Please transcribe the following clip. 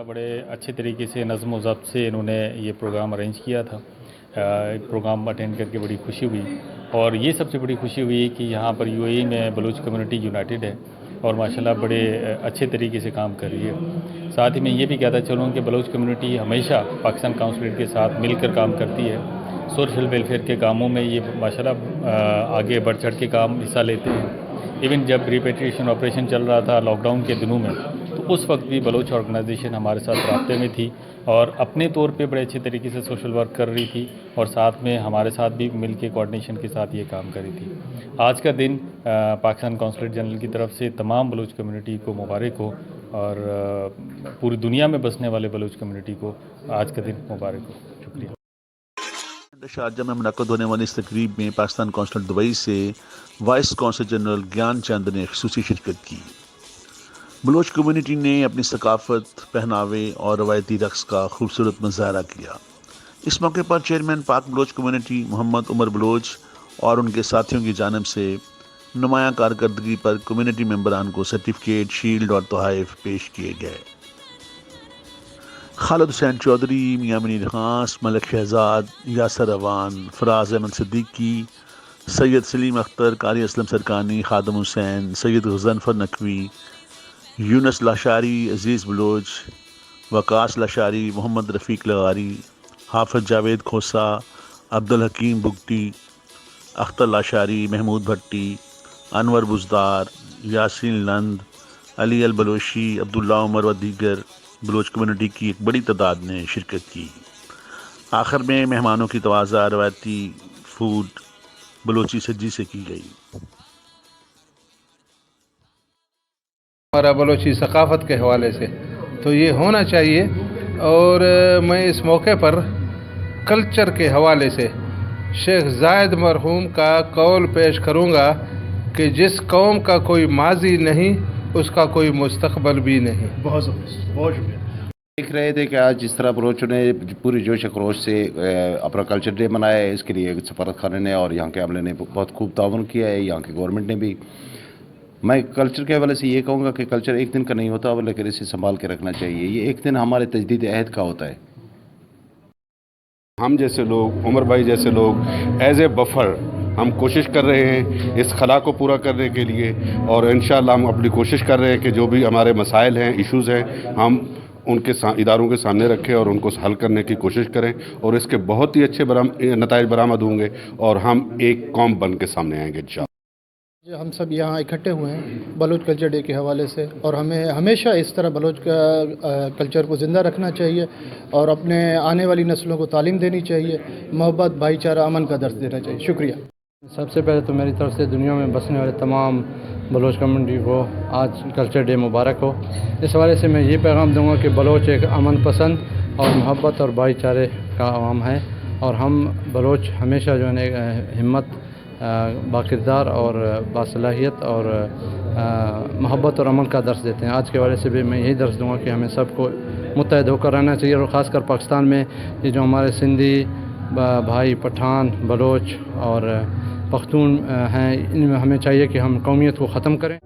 माशाल्लाह बड़े अच्छे तरीके से नज़्म व ज़ब्त से इन्होंने ये प्रोग्राम अरेंज किया था। प्रोग्राम अटेंड करके बड़ी खुशी हुई और ये सबसे बड़ी खुशी हुई कि यहाँ पर यूएई में बलूच कम्युनिटी यूनाइटेड है और माशाल्लाह बड़े अच्छे तरीके से काम कर रही है। साथ ही मैं ये भी कहता चलूँ कि बलूच कम्युनिटी हमेशा पाकिस्तान काउंसलेट के साथ मिलकर काम करती है। सोशल वेलफेयर के कामों में ये माशाल्लाह आगे बढ़ चढ़ के काम हिस्सा लेते हैं। इवन जब रिपेट्रिएशन ऑपरेशन चल रहा था लॉकडाउन के दिनों में, तो उस वक्त भी बलोच ऑर्गेनाइजेशन हमारे साथ राब्ते में थी और अपने तौर पे बड़े अच्छे तरीके से सोशल वर्क कर रही थी और साथ में हमारे साथ भी मिल के कोऑर्डिनेशन के साथ ये काम कर रही थी। आज का दिन पाकिस्तान कौंसलेट जनरल की तरफ से तमाम बलोच कम्युनिटी को मुबारक हो और पूरी दुनिया में बसने वाले बलोच कम्युनिटी को आज का दिन मुबारक हो। शुक्रिया। शारजा में मुनक़्क़द होने वाली इस तकरीब में पाकिस्तान कौंसलेट दुबई से वाइस कौंसल जनरल ज्ञान चंद ने ख़ुसूसी शिरकत की। बलोच कम्युनिटी ने अपनी सकाफ़त, पहनावे और रवायती रक़्स का खूबसूरत मुज़ाहरा किया। इस मौके पर चेयरमैन पाक बलोच कम्युनिटी मोहम्मद उमर बलोच और उनके साथियों की जानिब से नुमायाँ कारकर्दगी पर कम्युनिटी मेंबरान को सर्टिफिकेट, शील्ड और तोहफ़े पेश किए गए। खालिद हुसैन चौधरी, मियां मुनीर खास, मलिक शहजाद, यासर अवान, फराज अहमद सिद्दीकी, सैयद सलीम अख्तर, कारी असलम सरकानी, खादम हुसैन, सैयद गज़नफ़र नकवी, यूनस लाशारी, अज़ीज़ बलोच, वकास लाशारी, मोहम्मद रफ़ीक लगारी, हाफ़िज़ जावेद खोसा, अब्दुल हकीम बुगटी, अख्तर लाशारी, महमूद भट्टी, अनवर बुज़दार, यासीन लंद, अली अल बलोशी, अब्दुल्ला उमर व दीगर बलोच कम्युनिटी की एक बड़ी तादाद ने शिरकत की। आखिर में मेहमानों की तवाज़ा रवायती फूड बलोची सज्जी से की गई। हमारा बलोची सकाफ़त के हवाले से तो ये होना चाहिए और मैं इस मौके पर कल्चर के हवाले से शेख जायद मरहूम का कौल पेश करूँगा कि जिस कौम का कोई माजी नहीं उसका कोई मुस्तकबल भी नहीं। बहुत शुक्रिया। देख रहे थे कि आज जिस तरह बलोचों ने पूरी जोश खरोश से अपना कल्चर डे मनाया है, इसके लिए सफारत खाने ने और यहाँ के अमले ने बहुत खूब ताउन किया है, यहाँ की गवर्नमेंट ने भी। मैं कल्चर के हवाले से ये कहूँगा कि कल्चर एक दिन का नहीं होता, लेकिन इसे संभाल के रखना चाहिए। ये एक दिन हमारे तजदीद अहद का होता है। हम जैसे लोग, उमर भाई जैसे लोग एज ए बफर हम कोशिश कर रहे हैं इस खला को पूरा करने के लिए और इंशाअल्लाह हम अपनी कोशिश कर रहे हैं कि जो भी हमारे मसाइल हैं, इश्यूज़ हैं, हम उनके इदारों के सामने रखें और उनको हल करने की कोशिश करें और इसके बहुत ही अच्छे नताइज बरामद होंगे और हम एक कौम बन के सामने आएंगे इंशाअल्लाह। हम सब यहाँ इकट्ठे हुए हैं बलूच कल्चर डे के हवाले से और हमें हमेशा इस तरह बलूच का कल्चर को ज़िंदा रखना चाहिए और अपने आने वाली नस्लों को तालीम देनी चाहिए, मोहब्बत, भाईचारा, अमन का दर्स देना चाहिए। शुक्रिया। सबसे पहले तो मेरी तरफ से दुनिया में बसने वाले तमाम बलोच कम्युनिटी को आज कल्चर डे मुबारक हो। इस हवाले से मैं ये पैगाम दूंगा कि बलोच एक अमन पसंद और मोहब्बत और भाईचारे का अवाम है और हम बलोच हमेशा जो है हिम्मत, बाकिरदार और बासलाहियत और मोहब्बत और अमन का दर्स देते हैं। आज के हवाले से भी मैं यही दर्स दूंगा कि हमें सबको मुत्तहद होकर रहना चाहिए और ख़ासकर पाकिस्तान में ये जो हमारे सिंधी भाई, पठान, बलोच और पख्तून हैं, इनमें हमें चाहिए कि हम कौमियत को ख़त्म करें।